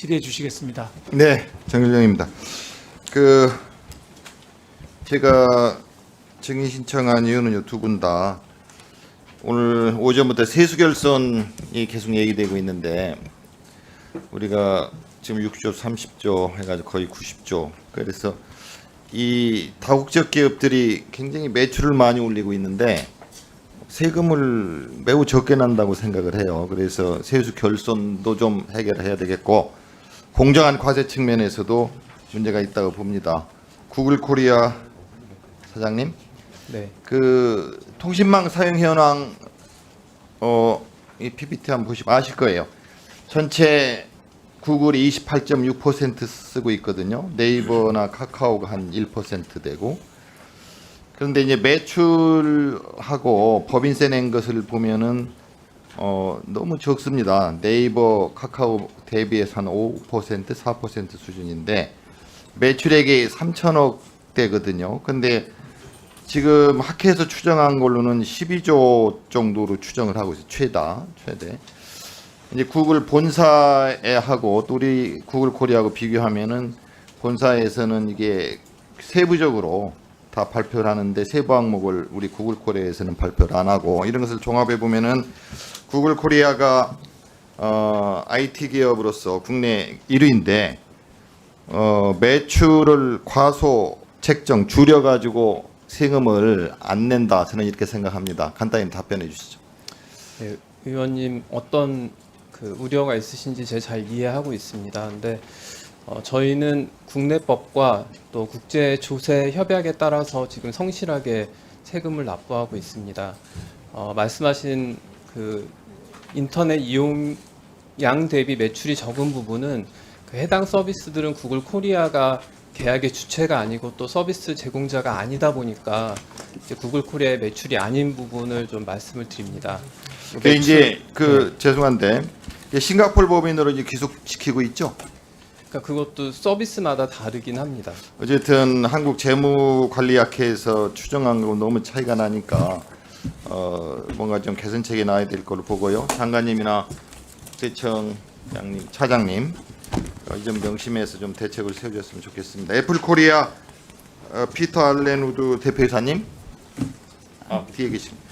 질의해 주시겠습니다. 네, 정일영입니다. 제가 증인 신청한 이유는 두 분 다 오늘 오전부터 세수 결손이 계속 얘기되고 있는데 우리가 지금 6조, 30조 해가지고 거의 90조. 그래서 이 다국적 기업들이 굉장히 매출을 많이 올리고 있는데 세금을 매우 적게 난다고 생각을 해요. 그래서 세수 결손도 좀 해결해야 되겠고 공정한 과세 측면에서도 문제가 있다고 봅니다. 구글 코리아 사장님, 네. 통신망 사용 현황 이 PPT 한번 보시면 아실 거예요. 전체 구글이 28.6% 쓰고 있거든요. 네이버나 카카오가 한 1% 되고. 그런데 이제 매출하고 법인세 낸 것을 보면은 너무 적습니다. 네이버, 카카오 대비해서 한 5%, 4% 수준인데 매출액이 3천억 대거든요. 근데 지금 학회에서 추정한 걸로는 12조 정도로 추정을 하고 있어요. 최대. 이제 구글 본사에 하고 또 우리 구글 코리아하고 비교하면은 본사에서는 이게 세부적으로 다 발표를 하는데 세부 항목을 우리 구글 코리아에서는 발표를 안 하고 이런 것을 종합해 보면은 구글 코리아가 IT 기업으로서 국내 1위인데 매출을 과소 책정 줄여 가지고 세금을 안 낸다. 저는 이렇게 생각합니다. 간단히 답변해 주시죠. 네, 의원님 어떤 우려가 있으신지 제가 잘 이해하고 있습니다. 근데 저희는 국내법과 또 국제 조세 협약에 따라서 지금 성실하게 세금을 납부하고 있습니다. 말씀하신 인터넷 이용량 대비 매출이 적은 부분은 해당 서비스들은 구글 코리아가 계약의 주체가 아니고 또 서비스 제공자가 아니다 보니까 이제 구글 코리아의 매출이 아닌 부분을 좀 말씀을 드립니다. 죄송한데 싱가포르 법인으로 이제 기속시키고 있죠. 그러니까 그것도 서비스마다 다르긴 합니다. 어쨌든 한국 재무관리학회에서 추정한 거 너무 차이가 나니까 뭔가 좀 개선책이 나와야 될 걸로 보고요. 장관님이나 국세청장님, 차장님 이 점 명심해서 좀 대책을 세워줬으면 좋겠습니다. 애플 코리아 피터 알렌우드 대표이사님 뒤에 계십니다.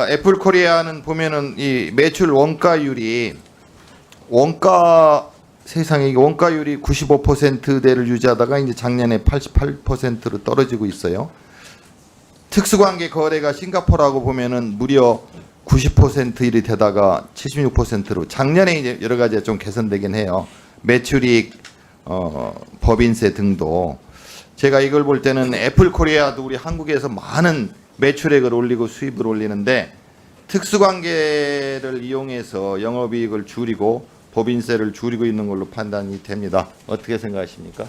애플 코리아는 보면은 이 매출 원가율이 세상에 원가율이 95%대를 유지하다가 이제 작년에 88%로 떨어지고 있어요. 특수관계 거래가 싱가포르하고 보면은 무려 90%일이 되다가 76%로 작년에 이제 여러 가지가 좀 개선되긴 해요. 매출이익, 법인세 등도 제가 이걸 볼 때는 애플 코리아도 우리 한국에서 많은 매출액을 올리고 수입을 올리는데 특수관계를 이용해서 영업이익을 줄이고 법인세를 줄이고 있는 걸로 판단이 됩니다. 어떻게 생각하십니까?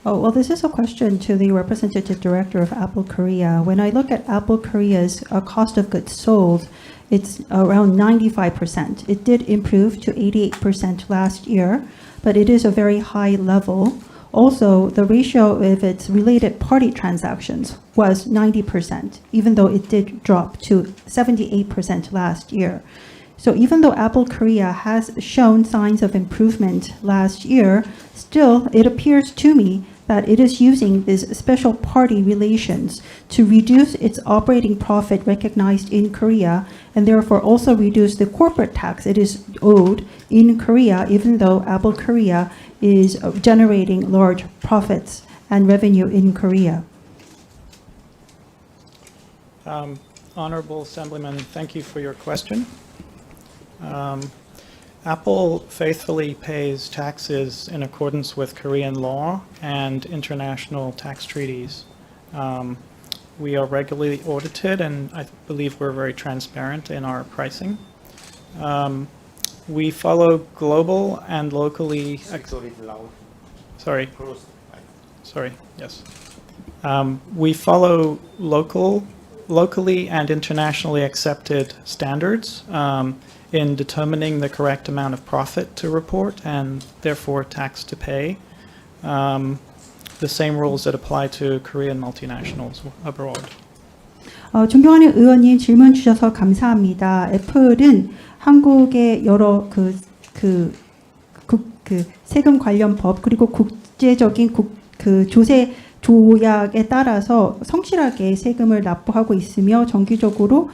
Well, this is a question to the representative director of Apple Korea. When I look at Apple Korea's cost of goods sold, it's around 95%. It did improve to 88% last year, but it is a very high level. Also, the ratio of its related party transactions was 90%, even though it did drop to 78% last year. So even though Apple Korea has shown signs of improvement last year, still it appears to me that it is using these special party relations to reduce its operating profit recognized in Korea and therefore also reduce the corporate tax it is owed in Korea, even though Apple Korea is generating large profits and revenue in Korea. Honorable Assemblyman, thank you for your question. Apple faithfully pays taxes in accordance with Korean law and international tax treaties. We are regularly audited, and I believe we're very transparent in our pricing. We follow global and locally. Yes. We follow locally and internationally accepted standards in determining the correct amount of profit to report and therefore tax to pay. The same rules that apply to Korean multinationals abroad. 존경하는 의원님 질문 주셔서 감사합니다. 애플은 한국의 여러 그 세금 관련 법 그리고 국제적인 그 조세 조약에 따라서 성실하게 세금을 납부하고 있으며 정기적으로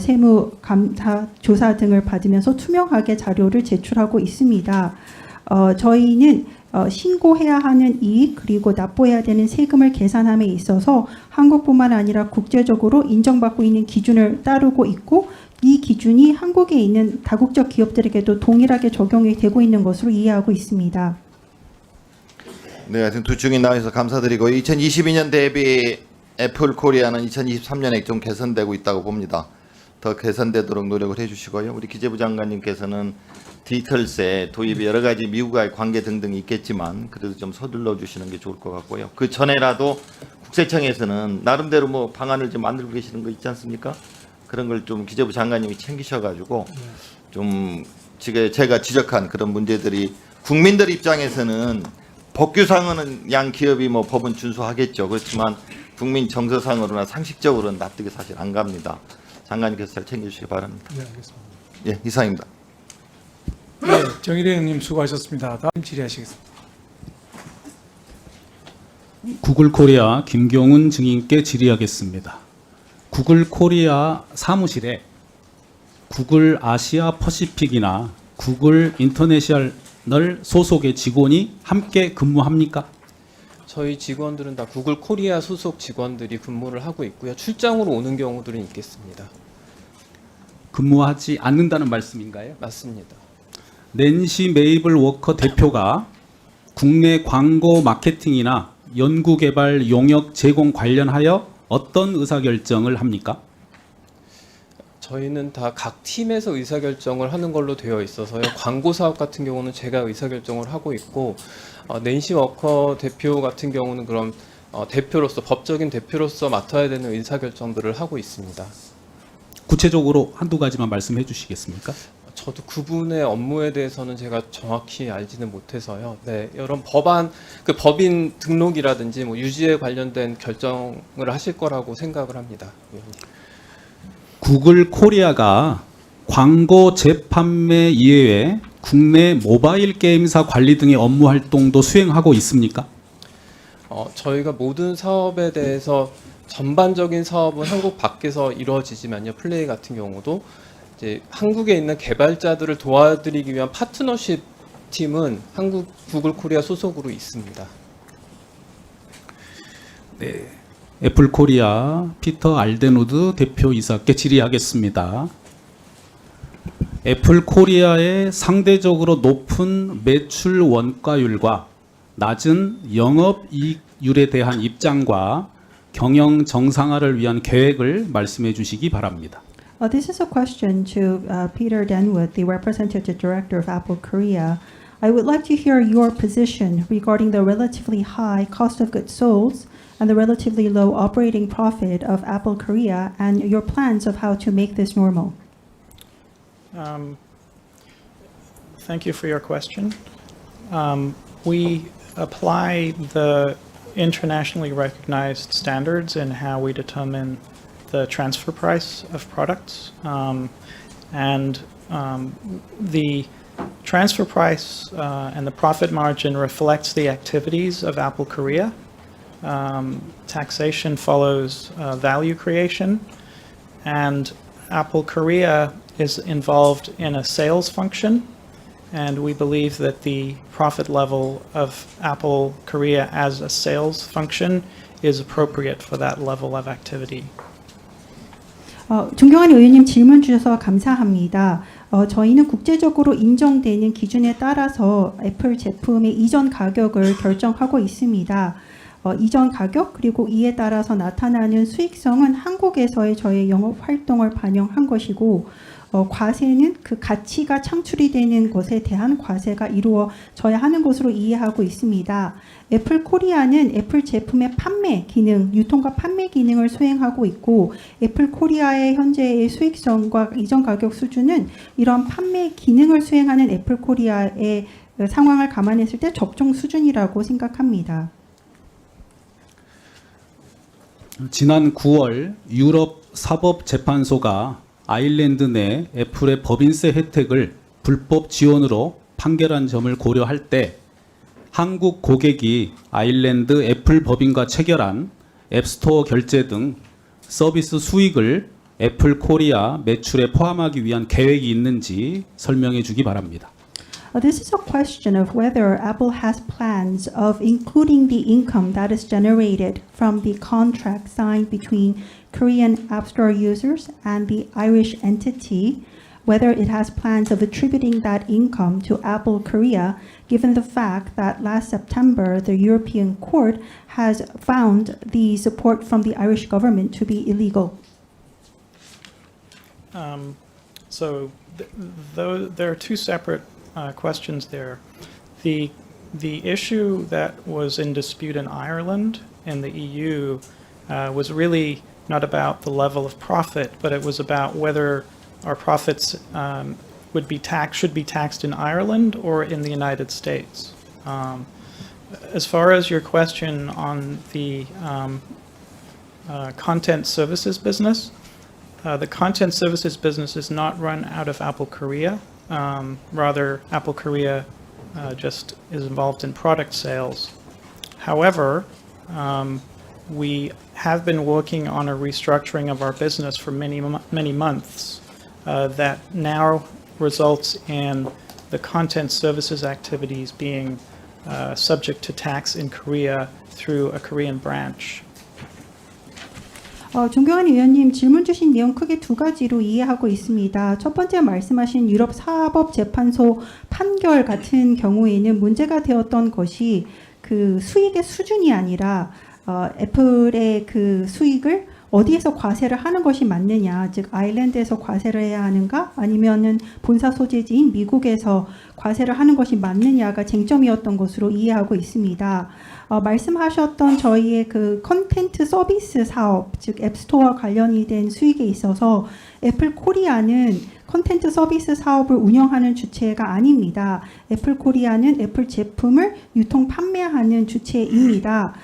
세무 감사 조사 등을 받으면서 투명하게 자료를 제출하고 있습니다. 저희는 신고해야 하는 이익 그리고 납부해야 되는 세금을 계산함에 있어서 한국뿐만 아니라 국제적으로 인정받고 있는 기준을 따르고 있고 이 기준이 한국에 있는 다국적 기업들에게도 동일하게 적용이 되고 있는 것으로 이해하고 있습니다. 네, 하여튼 두 증인 나와주셔서 감사드리고 2022년 대비 애플 코리아는 2023년에 좀 개선되고 있다고 봅니다. 더 개선되도록 노력을 해주시고요. 우리 기재부 장관님께서는 디지털세 도입이 여러 가지 미국과의 관계 등등이 있겠지만 그래도 좀 서둘러 주시는 게 좋을 것 같고요. 그 전에라도 국세청에서는 나름대로 뭐 방안을 좀 만들고 계시는 거 있지 않습니까? 그런 걸 좀 기재부 장관님이 챙기셔가지고 좀 지금 제가 지적한 그런 문제들이 국민들 입장에서는 법규상은 양 기업이 뭐 법은 준수하겠죠. 그렇지만 국민 정서상으로나 상식적으로는 납득이 사실 안 갑니다. 장관님께서 잘 챙겨주시기 바랍니다. 네, 알겠습니다. 예, 이상입니다. 네, 정일혜 의원님 수고하셨습니다. 다음 질의하시겠습니다. 구글 코리아 김경훈 증인께 질의하겠습니다. 구글 코리아 사무실에 구글 아시아 퍼시픽이나 구글 인터내셔널 소속의 직원이 함께 근무합니까? 저희 직원들은 다 구글 코리아 소속 직원들이 근무를 하고 있고요. 출장으로 오는 경우들은 있겠습니다. 근무하지 않는다는 말씀인가요? 맞습니다. 낸시 메이블 워커 대표가 국내 광고 마케팅이나 연구개발 용역 제공 관련하여 어떤 의사결정을 합니까? 저희는 다 각 팀에서 의사결정을 하는 걸로 되어 있어서요. 광고 사업 같은 경우는 제가 의사결정을 하고 있고 낸시 워커 대표 같은 경우는 그럼 대표로서 법적인 대표로서 맡아야 되는 의사결정들을 하고 있습니다. 구체적으로 한두 가지만 말씀해 주시겠습니까? 저도 그분의 업무에 대해서는 제가 정확히 알지는 못해서요. 네, 이런 법안, 그 법인 등록이라든지 뭐 유지에 관련된 결정을 하실 거라고 생각을 합니다. 구글 코리아가 광고 재판매 이외에 국내 모바일 게임사 관리 등의 업무 활동도 수행하고 있습니까? 저희가 모든 사업에 대해서 전반적인 사업은 한국 밖에서 이루어지지만요. 플레이 같은 경우도 이제 한국에 있는 개발자들을 도와드리기 위한 파트너십 팀은 한국 구글 코리아 소속으로 있습니다. 네. 애플 코리아 피터 알데노드 대표이사께 질의하겠습니다. 애플 코리아의 상대적으로 높은 매출 원가율과 낮은 영업이익률에 대한 입장과 경영 정상화를 위한 계획을 말씀해 주시기 바랍니다. This is a question to Peter Denwood, the representative director of Apple Korea. I would like to hear your position regarding the relatively high cost of goods sold and the relatively low operating profit of Apple Korea and your plans of how to make this normal. Thank you for your question. We apply the internationally recognized standards in how we determine the transfer price of products. The transfer price and the profit margin reflects the activities of Apple Korea. Taxation follows value creation, and Apple Korea is involved in a sales function, and we believe that the profit level of Apple Korea as a sales function is appropriate for that level of activity. 존경하는 의원님 질문 주셔서 감사합니다. 저희는 국제적으로 인정되는 기준에 따라서 애플 제품의 이전 가격을 결정하고 있습니다. 이전 가격 그리고 이에 따라서 나타나는 수익성은 한국에서의 저의 영업 활동을 반영한 것이고 과세는 그 가치가 창출이 되는 것에 대한 과세가 이루어져야 하는 것으로 이해하고 있습니다. 애플 코리아는 애플 제품의 판매 기능, 유통과 판매 기능을 수행하고 있고 애플 코리아의 현재의 수익성과 이전 가격 수준은 이런 판매 기능을 수행하는 애플 코리아의 상황을 감안했을 때 적정 수준이라고 생각합니다. 지난 9월 유럽 사법재판소가 아일랜드 내 애플의 법인세 혜택을 불법 지원으로 판결한 점을 고려할 때 한국 고객이 아일랜드 애플 법인과 체결한 앱스토어 결제 등 서비스 수익을 애플 코리아 매출에 포함하기 위한 계획이 있는지 설명해 주기 바랍니다. This is a question of whether Apple has plans of including the income that is generated from the contract signed between Korean App Store users and the Irish entity, whether it has plans of attributing that income to Apple Korea, given the fact that last September the European Court has found the support from the Irish government to be illegal. So there are two separate questions there. The issue that was in dispute in Ireland and the EU was really not about the level of profit, but it was about whether our profits should be taxed in Ireland or in the United States. As far as your question on the content services business, the content services business is not run out of Apple Korea. Rather, Apple Korea just is involved in product sales. However, we have been working on a restructuring of our business for many months that now results in the content services activities being subject to tax in Korea through a Korean branch. 존경하는 의원님, 질문 주신 내용 크게 두 가지로 이해하고 있습니다. 첫 번째 말씀하신 유럽 사법재판소 판결 같은 경우에는 문제가 되었던 것이 그 수익의 수준이 아니라 애플의 그 수익을 어디에서 과세를 하는 것이 맞느냐, 즉 아일랜드에서 과세를 해야 하는가 아니면은 본사 소재지인 미국에서 과세를 하는 것이 맞느냐가 쟁점이었던 것으로 이해하고 있습니다. 말씀하셨던 저희의 그 컨텐트 서비스 사업, 즉 앱스토어와 관련이 된 수익에 있어서 애플 코리아는 컨텐트 서비스 사업을 운영하는 주체가 아닙니다. 애플 코리아는 애플 제품을 유통 판매하는 주체입니다.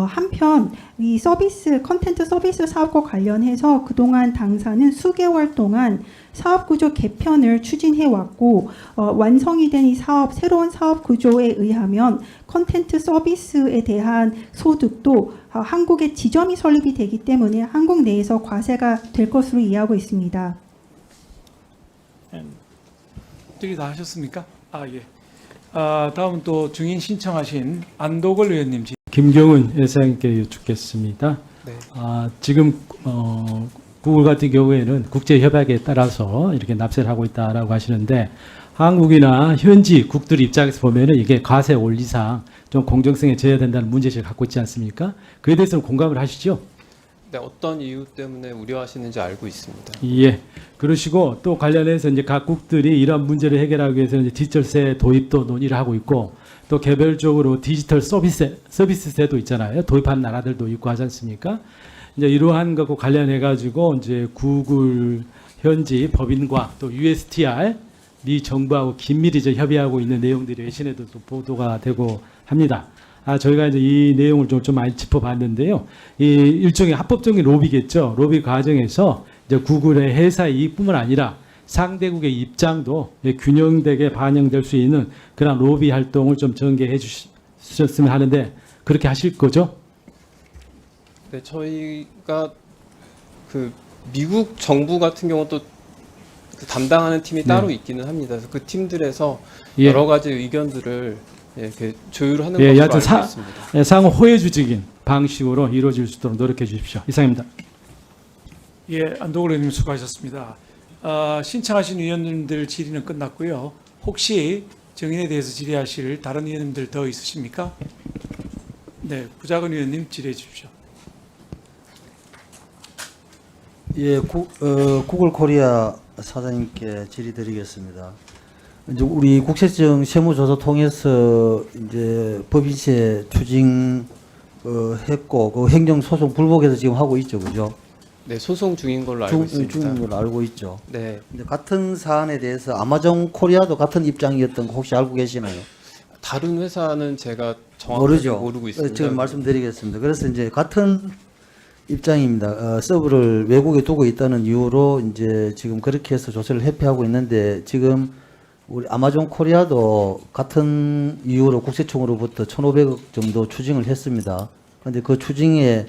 한편 이 컨텐트 서비스 사업과 관련해서 그동안 당사는 수개월 동안 사업 구조 개편을 추진해 왔고 완성이 된 이 새로운 사업 구조에 의하면 컨텐트 서비스에 대한 소득도 한국에 지점이 설립이 되기 때문에 한국 내에서 과세가 될 것으로 이해하고 있습니다. 들이 다 하셨습니까? 예. 다음 또 증인 신청하신 안도걸 의원님. 김경은 회장님께 여쭙겠습니다. 네. 지금 구글 같은 경우에는 국제 협약에 따라서 이렇게 납세를 하고 있다라고 하시는데 한국이나 현지 국들 입장에서 보면은 이게 과세 원리상 좀 공정성에 제어된다는 문제를 갖고 있지 않습니까? 그에 대해서는 공감을 하시죠? 네, 어떤 이유 때문에 우려하시는지 알고 있습니다. 예. 그러시고 또 관련해서 이제 각국들이 이러한 문제를 해결하기 위해서 이제 디지털세 도입도 논의를 하고 있고 또 개별적으로 디지털 서비스세도 있잖아요. 도입한 나라들도 있고 하지 않습니까? 이제 이러한 것과 관련해 가지고 이제 구글 현지 법인과 또 USTR 미 정부하고 긴밀히 협의하고 있는 내용들이 외신에도 또 보도가 되고 합니다. 저희가 이제 이 내용을 좀 많이 짚어봤는데요. 이 일종의 합법적인 로비겠죠. 로비 과정에서 이제 구글의 회사 이익뿐만 아니라 상대국의 입장도 균형되게 반영될 수 있는 그런 로비 활동을 좀 전개해 주셨으면 하는데 그렇게 하실 거죠? 네, 저희가 그 미국 정부 같은 경우 또 그 담당하는 팀이 따로 있기는 합니다. 그래서 그 팀들에서 예. 여러 가지 의견들을 이렇게 조율하는 예, 것으로 여하튼 알고 있습니다. 상호 호혜주적인 방식으로 이루어질 수 있도록 노력해 주십시오. 이상입니다. 예, 안도걸 의원님 수고하셨습니다. 신청하신 의원님들 질의는 끝났고요. 혹시 증인에 대해서 질의하실 다른 의원님들 더 있으십니까? 네, 부작은 의원님 질의해 주십시오. 예, 구글 코리아 사장님께 질의드리겠습니다. 이제 우리 국세청 세무조사 통해서 이제 법인세 추징 했고 그 행정소송 불복해서 지금 하고 있죠, 그죠? 네, 소송 중인 걸로 알고 있습니다. 중인 걸로 알고 있죠. 네, 근데 같은 사안에 대해서 아마존 코리아도 같은 입장이었던 거 혹시 알고 계시나요? 다른 회사는 제가 정확하게 모르고 있습니다. 지금 말씀드리겠습니다. 그래서 이제 같은 입장입니다. 서버를 외국에 두고 있다는 이유로 이제 지금 그렇게 해서 조세를 회피하고 있는데 지금 우리 아마존 코리아도 같은 이유로 국세청으로부터 1,500억 정도 추징을 했습니다. 그런데 그 추징에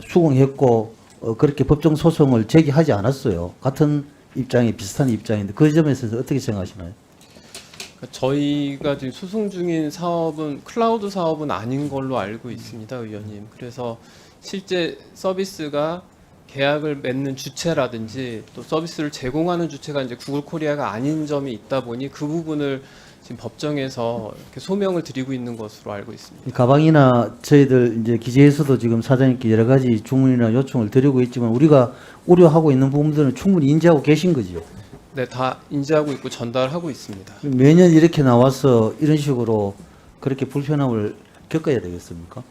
수긍했고 그렇게 법정 소송을 제기하지 않았어요. 같은 입장이 비슷한 입장인데 그 점에서 어떻게 생각하시나요? 저희가 지금 수송 중인 사업은 클라우드 사업은 아닌 걸로 알고 있습니다, 의원님. 그래서 실제 서비스가 계약을 맺는 주체라든지 또 서비스를 제공하는 주체가 이제 구글 코리아가 아닌 점이 있다 보니 그 부분을 지금 법정에서 이렇게 소명을 드리고 있는 것으로 알고 있습니다. 이 가방이나 저희들 이제 기재에서도 지금 사장님께 여러 가지 주문이나 요청을 드리고 있지만 우리가 우려하고 있는 부분들은 충분히 인지하고 계신 거죠. 네, 다 인지하고 있고 전달하고 있습니다. 매년 이렇게 나와서 이런 식으로 그렇게 불편함을 겪어야 되겠습니까?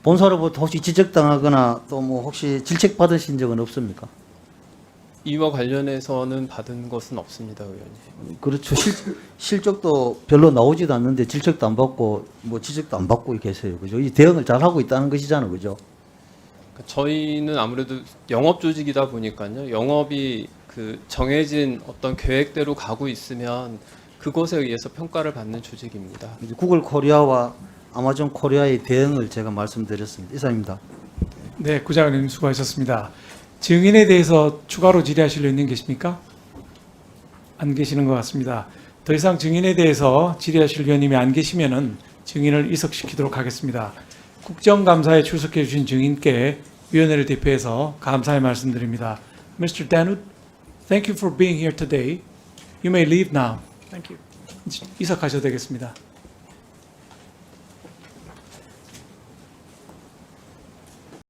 본사로부터 혹시 지적당하거나 또 뭐 혹시 질책 받으신 적은 없습니까? 이와 관련해서는 받은 것은 없습니다, 의원님. 그렇죠. 실적도 별로 나오지도 않는데 질책도 안 받고 뭐 지적도 안 받고 계세요. 그죠? 이 대응을 잘 하고 있다는 것이잖아요. 그죠? 저희는 아무래도 영업 조직이다 보니까요. 영업이 그 정해진 어떤 계획대로 가고 있으면 그것에 의해서 평가를 받는 조직입니다. 이제 구글 코리아와 아마존 코리아의 대응을 제가 말씀드렸습니다. 이상입니다. 네, 구장님 수고하셨습니다. 증인에 대해서 추가로 질의하실 의원님 계십니까? 안 계시는 것 같습니다. 더 이상 증인에 대해서 질의하실 의원님이 안 계시면은 증인을 이석시키도록 하겠습니다. 국정감사에 출석해 주신 증인께 위원회를 대표해서 감사의 말씀드립니다. Mr. Danuth, thank you for being here today. You may leave now. Thank you. 이석하셔도 되겠습니다.